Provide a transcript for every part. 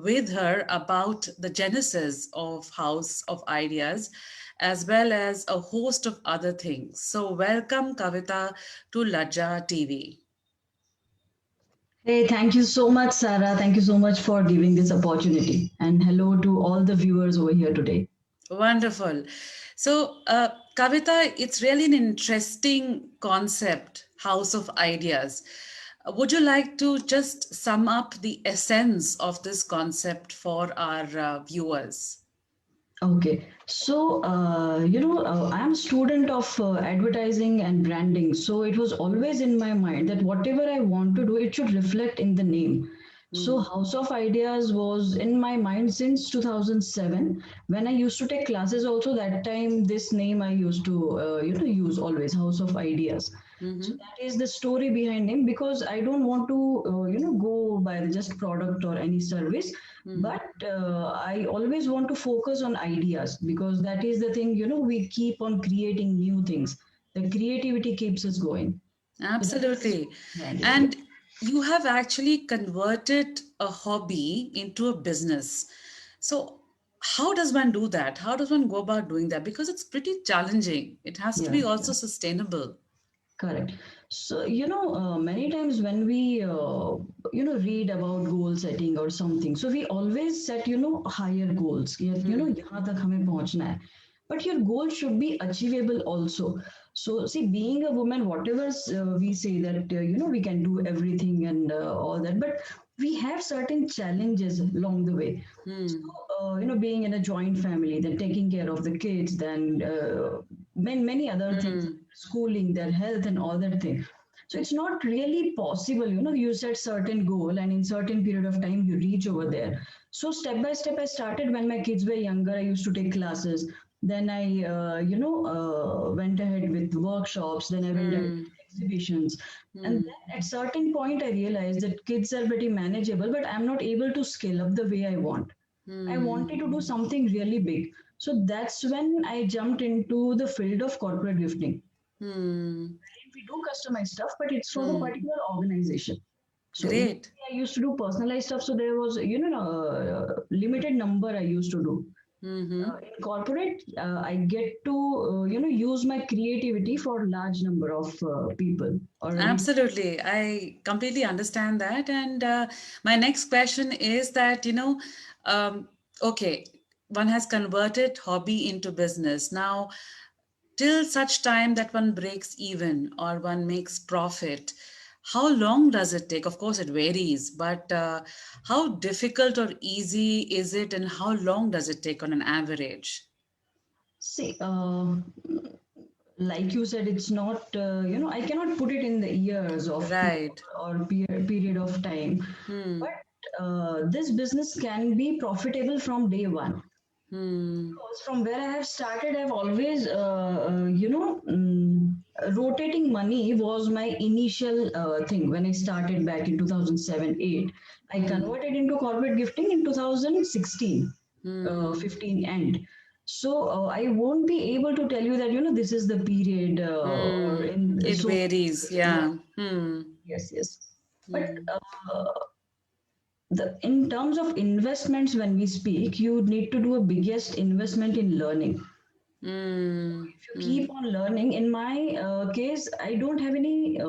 with her about the genesis of House of Ideas as well as a host of other things. So, welcome, Kavita, to LAJA TV. Hey, thank you so much, Sarah. Thank you so much for giving this opportunity. And hello to all the viewers over here today. Wonderful. So, Kavita, it's really an interesting concept, House of Ideas. Would you like to just sum up the essence of this concept for our viewers? Okay, so I'm a student of advertising and branding. So it was always in my mind that whatever I want to do, it should reflect in the name. So Hmm. House of Ideas was in my mind since 2007 when I used to take classes. Also, that time this name I used to use always House of Ideas. So Mm-hmm. that is the story behind him because I don't want to go by the just product or any service, Hmm. but I always want to focus on ideas because that is the thing, we keep on creating new things. The creativity keeps us going. So that is the Absolutely. story behind it. Yeah. And you have actually converted a hobby into a business. So, how does one do that? How does one go about doing that? Because it's pretty challenging. It has to Yeah, be also yeah. sustainable. Correct. So, many times when we, read about goal setting or something, so we always set, higher goals. यहाँ तक हमें पहुंचना है. But your goal should be achievable also. So, see, being a woman, whatever we say that, we can do everything and all that, but we have certain challenges along the way. So, Hmm. being in a joint family, then taking care of the kids, then many other things, Hmm. schooling, their health, and all that thing. So it's not really possible. You set certain goal, and in certain period of time, you reach over there. So step by step, I started when my kids were younger. I used to take classes. Then I, went ahead with workshops. Then I went ahead Hmm. with exhibitions. And Hmm. then at certain point, I realized that kids are pretty manageable, but I'm not able to scale up the way I want. I Hmm. wanted to do something really big. So that's when I jumped into the field of corporate gifting. Hmm. We do customized stuff, but it's for the Hmm. particular organization. So Great. initially I used to do personalized stuff. So there was, limited number I used to do. Hmm. In corporate, I get to, use my creativity for large number of people or Absolutely. I completely understand that. And my next question is that, um, okay, one has converted hobby into business. Now, till such time that one breaks even or one makes profit, how long does it take? Of course, it varies, but how difficult or easy is it, and how long does it take on an average? see, like you said, it's not, I cannot put it in the years of Right. or period of time, Hmm. but this business can be profitable from day one. Hmm. Because from where I have started, I've always, rotating money was my initial thing when I started back in 2007-8. I Hmm. converted into corporate gifting in 2016, Hmm. 15 end. So I won't be able to tell you that this is the period or Hmm. in It so varies. yeah, Yeah. Hmm. yes, yes. But Hmm. in terms of investments, when we speak, you need to do a biggest investment in learning. Hmm. If you Hmm. keep on learning, in my case, I don't have any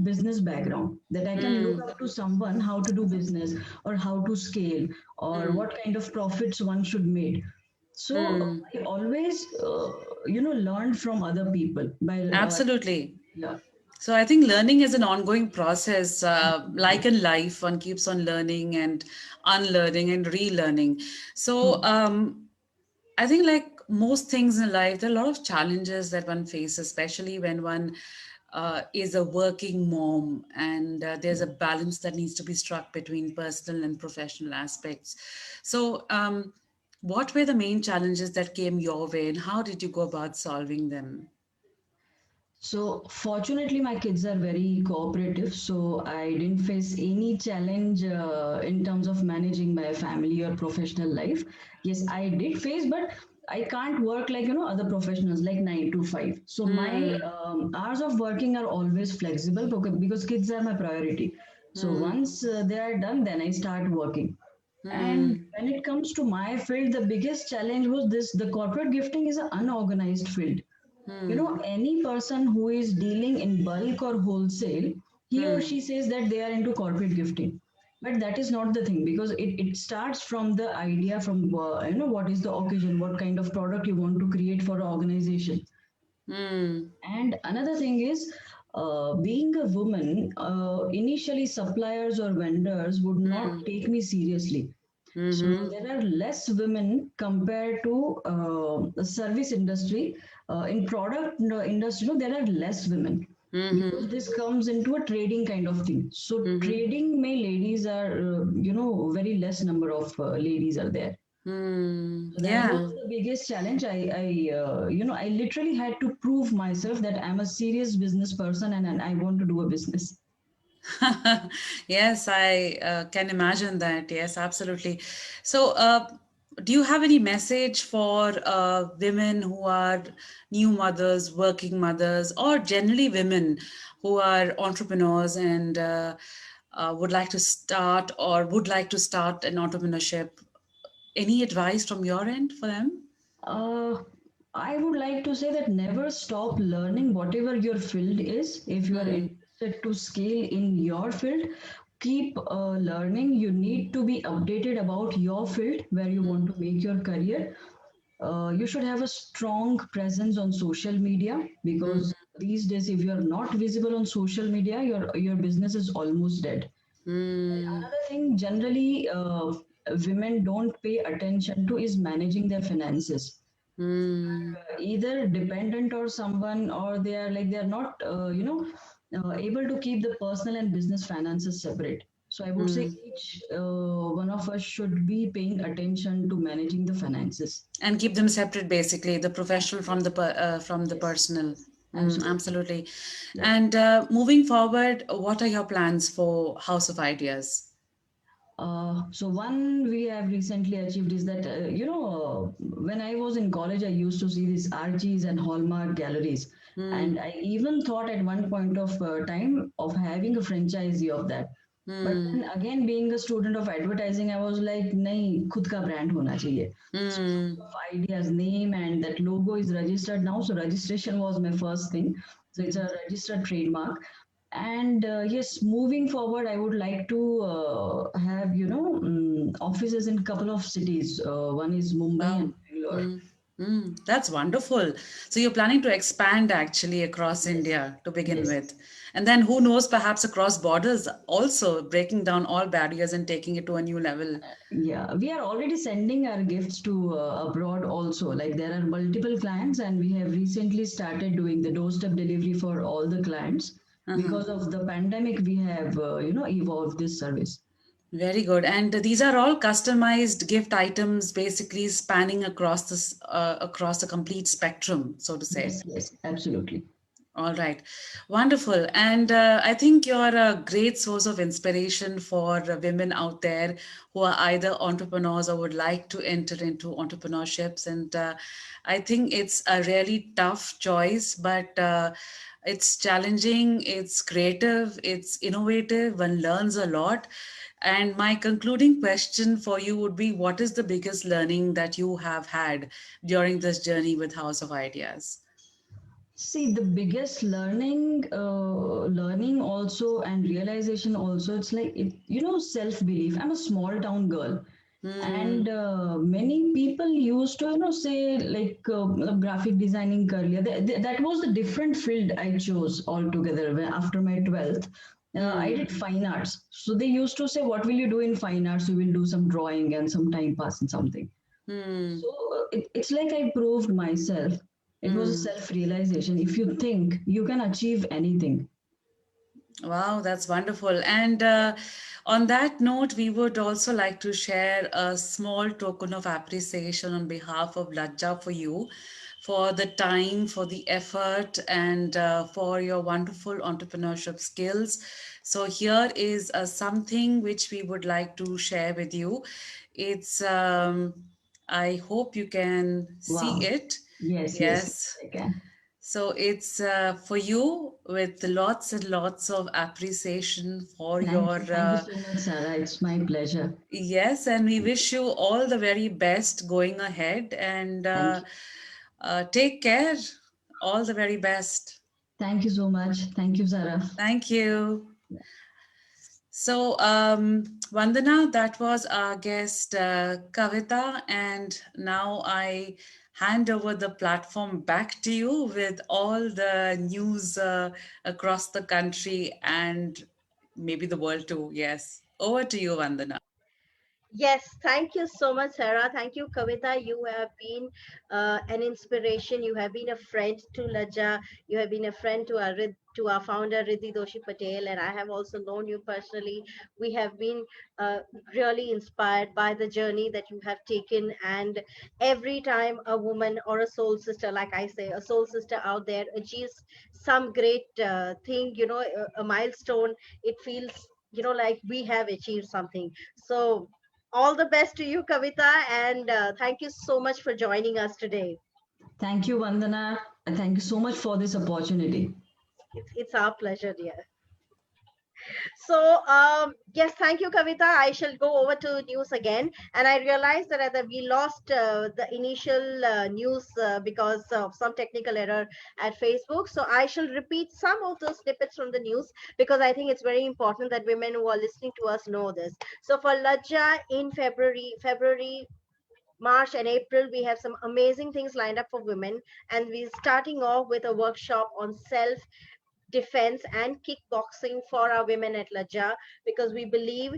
business background that I can look Hmm. up to someone how to do business or how to scale or Hmm. what kind of profits one should make. So Hmm. I always learned from other people by Absolutely. yeah. So I think learning is an ongoing process. Like Absolutely. in life, one keeps on learning and unlearning and relearning. So True. I think, like most things in life, there are a lot of challenges that one faces, especially when one is a working mom, and there's a balance that needs to be struck between personal and professional aspects. So, what were the main challenges that came your way, and how did you go about solving them? So fortunately, my kids are very cooperative, so I didn't face any challenge in terms of managing my family or professional life. Yes, I did face, but I can't work like other professionals like 9 to 5. So my Hmm. hours of working are always flexible because kids are my priority. So Hmm. once they are done, then I start working. And Hmm. when it comes to my field, the biggest challenge was this: the corporate gifting is an unorganized field. Hmm. Any person who is dealing in bulk or wholesale, he or Hmm. she says that they are into corporate gifting. But that is not the thing, because it starts from the idea, from what is the occasion, what kind of product you want to create for an organization. Hmm. And another thing is, being a woman, initially suppliers or vendors would not Hmm. take me seriously. So Hmm. there are less women compared to the service industry. In product industry, there are less women, Hmm. because this comes into a trading kind of thing. So Hmm. trading, may ladies are, very less number of ladies are there. Hmm. So that was Yeah. the biggest challenge. I literally had to prove myself that I'm a serious business person, and I want to do a business. Yes, I can imagine that. Yes, absolutely. So, do you have any message for women who are new mothers, working mothers, or generally women who are entrepreneurs and would like to start or would like to start an entrepreneurship? Any advice from your end for them? Uh, I would like to say that never stop learning whatever your field is. If you are Hmm. interested to scale in your field, keep learning. You need to be updated about your field where you want to make your career. You should have a strong presence on social media, Hmm. because these days, if you are not visible on social media, your business is almost dead. Hmm. Another thing, generally, women don't pay attention to is managing their finances. Hmm. Either dependent or someone, or they are not, able to keep the personal and business finances separate. So I would say Hmm. each one of us should be paying attention to managing the finances. And keep them separate, basically the professional from the from the Yes, personal. yes, Mm, absolutely. absolutely. Yep. And moving forward, what are your plans for House of Ideas? So one we have recently achieved is that, when I was in college, I used to see these RGs and Hallmark galleries, and Hmm. I even thought at one point of time of having a franchisee of that. But Hmm. then again, being a student of advertising, I was like, नहीं खुद का brand होना चाहिए. So Hmm. House of Ideas name and that logo is registered now. So registration was my first thing. So it's a registered trademark. And yes, moving forward, I would like to have offices in couple of cities. One is Mumbai Wow. and Bangalore. Hmm. Hmm. That's wonderful. So you're planning to expand actually across Yes, India to begin yes, with. And then who knows, perhaps across borders also, breaking down all barriers and taking it to a new level. yeah. We are already sending our gifts to abroad also. Like there are multiple clients, and we have recently started doing the doorstep delivery for all the clients. Uh-huh. Because of the pandemic, we have evolved this service. Very good. And these are all customized gift items, basically spanning across this across the complete spectrum, so to say. Yes, yes, absolutely. All right, wonderful. And I think you're a great source of inspiration for women out there who are either entrepreneurs or would like to enter into entrepreneurships. And I think it's a really tough choice, but it's challenging, it's creative, it's innovative, one learns a lot. And my concluding question for you would be, what is the biggest learning that you have had during this journey with House of Ideas? See, the biggest learning also and realization also, it's like, self-belief. I'm a small town girl. Hmm. And many people used to, say like graphic designing career. That was the different field I chose altogether after my 12th. I Hmm. did fine arts. So they used to say, what will you do in fine arts? You will do some drawing and some time pass and something. Hmm. So it's like I proved myself. It was a Hmm. self realization. If you think, you can achieve anything. Wow, that's wonderful. And on that note, we would also like to share a small token of appreciation on behalf of LAJA for you, for the time, for the effort, and for your wonderful entrepreneurship skills. So here is something which we would like to share with you. It's I hope you can see Wow. it. Yes, yes, yes, Yes. I can. So it's for you with lots and lots of appreciation for Thank your you. Thank you so much, Sarah. It's my pleasure. yes, and we wish you all the very best going ahead and Thank you. take care. All the very best. Thank you so much. Thank you, Sarah. Thank you. So, Vandana, that was our guest, Kavita, and now I hand over the platform back to you with all the news across the country and maybe the world too. Yes. Over to you, Vandana. Yes, thank you so much, Sarah. Thank you, Kavita. You have been an inspiration. You have been a friend to Laja. You have been a friend to to our founder Riddhi Doshi Patel, and I have also known you personally. We have been really inspired by the journey that you have taken. And every time a woman or a soul sister, like I say, a soul sister out there achieves some great thing, a milestone, it feels like we have achieved something. So all the best to you, Kavita, and thank you so much for joining us today. Thank you, Vandana. And thank you so much for this opportunity. It's our pleasure, dear. So, yes, thank you, Kavita. I shall go over to news again. And I realized that we lost the initial news because of some technical error at Facebook. So I shall repeat some of those snippets from the news because I think it's very important that women who are listening to us know this. So for Lajja in February, March and April, we have some amazing things lined up for women. And we're starting off with a workshop on self defense and kickboxing for our women at Laja because we believe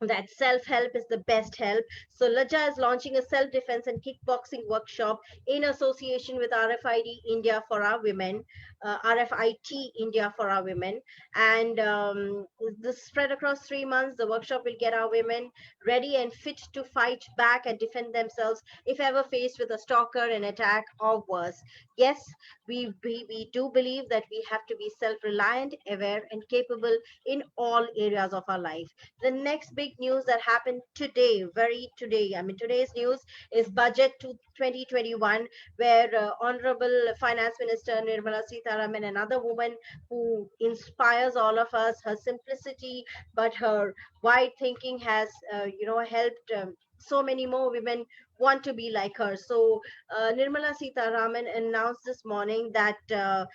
that self-help is the best help. So Laja is launching a self-defense and kickboxing workshop in association with RFID India for our women, RFIT India for our women. And this spread across 3 months. The workshop will get our women ready and fit to fight back and defend themselves if ever faced with a stalker, an attack, or worse. Yes, we do believe that we have to be self-reliant, aware, and capable in all areas of our life. The next big news that happened today, very today, I mean, today's news is budget to 2021, where Honorable Finance Minister Nirmala Sitharaman, another woman who inspires all of us, her simplicity, but her wide thinking has, helped. So many more women want to be like her. So Nirmala Sitharaman announced this morning that the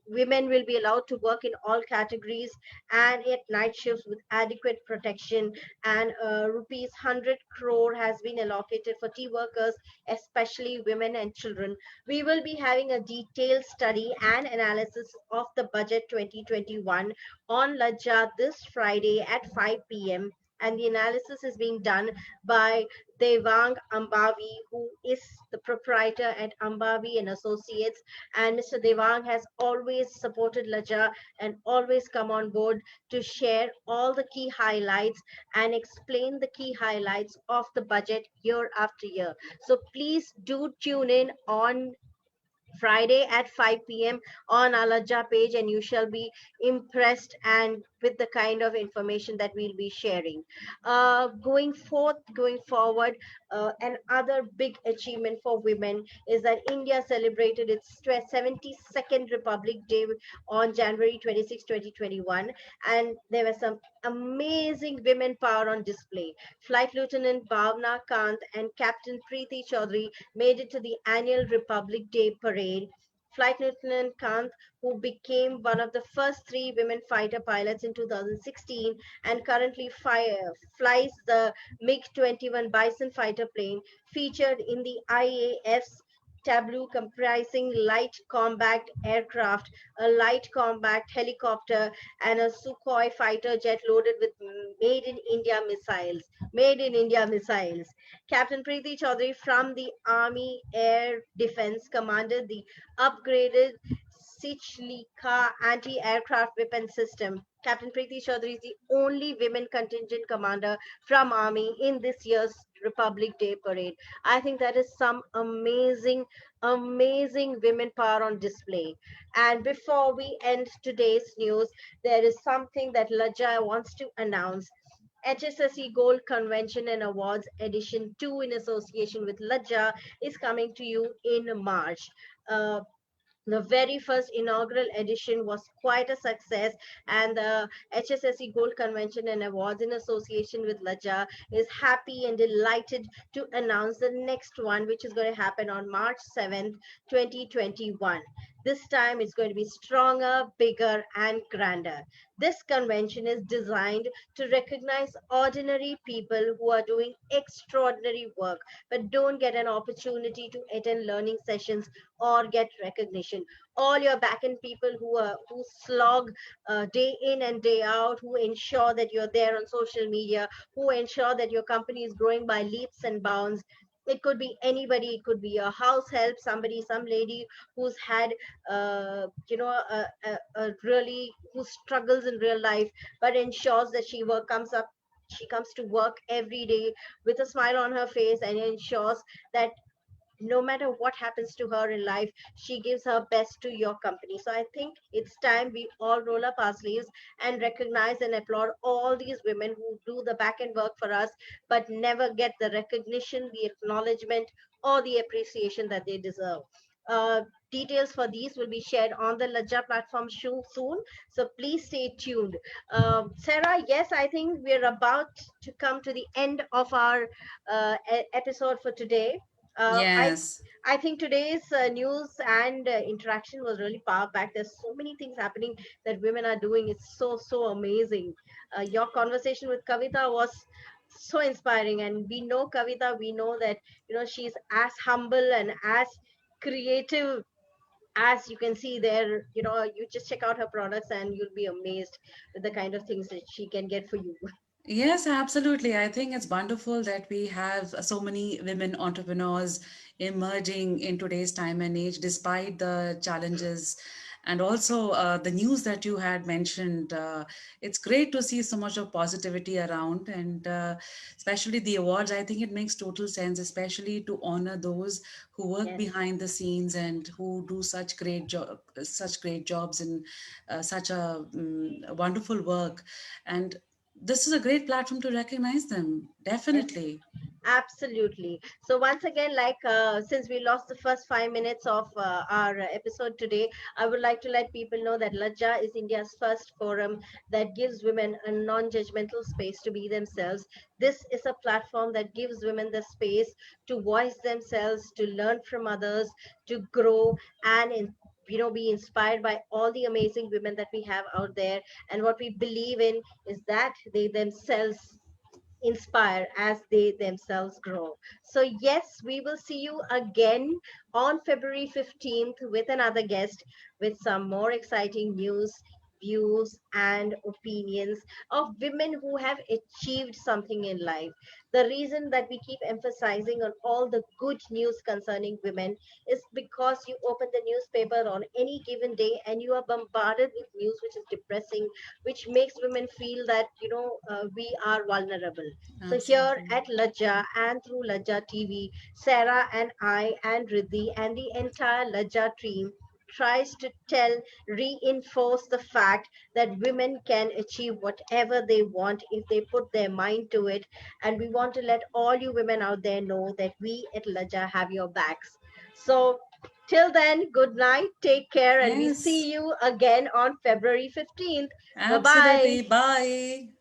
women will be allowed to work in all categories and at night shifts with adequate protection. And rupees 100 crore has been allocated for tea workers, especially women and children. We will be having a detailed study and analysis of the budget 2021 on Lajja this Friday at 5 p.m. And the analysis is being done by Devang Ambavi, who is the proprietor at Ambavi and Associates. And Mr. Devang has always supported Laja and always come on board to share all the key highlights and explain the key highlights of the budget year after year. So please do tune in on Friday at 5 p.m. on Alaja page, and you shall be impressed and with the kind of information that we'll be sharing. Going forward, another big achievement for women is that India celebrated its 72nd Republic Day on January 26, 2021, and there were some amazing women power on display. Flight Lieutenant Bhavna Kant and Captain Preeti Chaudhary made it to the annual Republic Day parade. Flight Lieutenant Kant, who became one of the first three women fighter pilots in 2016 and currently flies the MiG-21 Bison fighter plane, featured in the IAF's tableau comprising light combat aircraft, a light combat helicopter, and a Sukhoi fighter jet loaded with made in India missiles. Made in India missiles. Captain Preeti Chaudhary from the Army Air Defense commanded the upgraded Sichlika anti-aircraft weapon system. Captain Preeti Chaudhary is the only women contingent commander from Army in this year's Republic Day parade. I think that is some amazing women power on display. And before we end today's news, there is something that Laja wants to announce. HSSE Gold Convention and Awards Edition 2 in association with Laja is coming to you in March. the very first inaugural edition was quite a success, and the HSSE Gold Convention and Awards in association with LAJA is happy and delighted to announce the next one, which is going to happen on March 7th, 2021. This time it's going to be stronger, bigger, and grander. This convention is designed to recognize ordinary people who are doing extraordinary work but don't get an opportunity to attend learning sessions or get recognition. All your back-end people who slog day in and day out, who ensure that you're there on social media, who ensure that your company is growing by leaps and bounds. It could be anybody. It could be a house help, somebody, some lady who's had a really, who struggles in real life but ensures that she comes to work every day with a smile on her face and ensures that no matter what happens to her in life, she gives her best to your company. So I think it's time we all roll up our sleeves and recognize and applaud all these women who do the back end work for us, but never get the recognition, the acknowledgement, or the appreciation that they deserve. Uh, Details for these will be shared on the Laja platform soon. So please stay tuned. Sarah, yes, I think we're about to come to the end of our episode for today. uh, I Yes. I think today's news and interaction was really power packed. There's so many things happening that women are doing. It's so amazing. Your conversation with Kavita was so inspiring, and we know Kavita. We know that she's as humble and as creative as you can see there. You just check out her products and you'll be amazed with the kind of things that she can get for you. Yes, absolutely. I think it's wonderful that we have so many women entrepreneurs emerging in today's time and age, despite the challenges and also the news that you had mentioned. It's great to see so much of positivity around, and especially the awards. I think it makes total sense, especially to honor those who work Yes. behind the scenes and who do such great jobs in such a wonderful work. And this is a great platform to recognize them. Yes. Definitely. Absolutely. So once again, since we lost the first 5 minutes of our episode today, I would like to let people know that Lajja is India's first forum that gives women a non-judgmental space to be themselves. This is a platform that gives women the space to voice themselves, to learn from others, to grow, and be inspired by all the amazing women that we have out there. And what we believe in is that they themselves inspire as they themselves grow. So, yes, we will see you again on February 15th with another guest with some more exciting news, views, and opinions of women who have achieved something in life. The reason that we keep emphasizing on all the good news concerning women is because you open the newspaper on any given day and you are bombarded with news which is depressing, which makes women feel that we are vulnerable. So here Absolutely. at Laja and through Laja TV, Sarah and I and Riddhi and the entire Laja team tries to reinforce the fact that women can achieve whatever they want if they put their mind to it. And we want to let all you women out there know that we at Laja have your backs. So till then, good night, take care, and we Yes, see you again on February 15th. Bye bye. absolutely. Bye.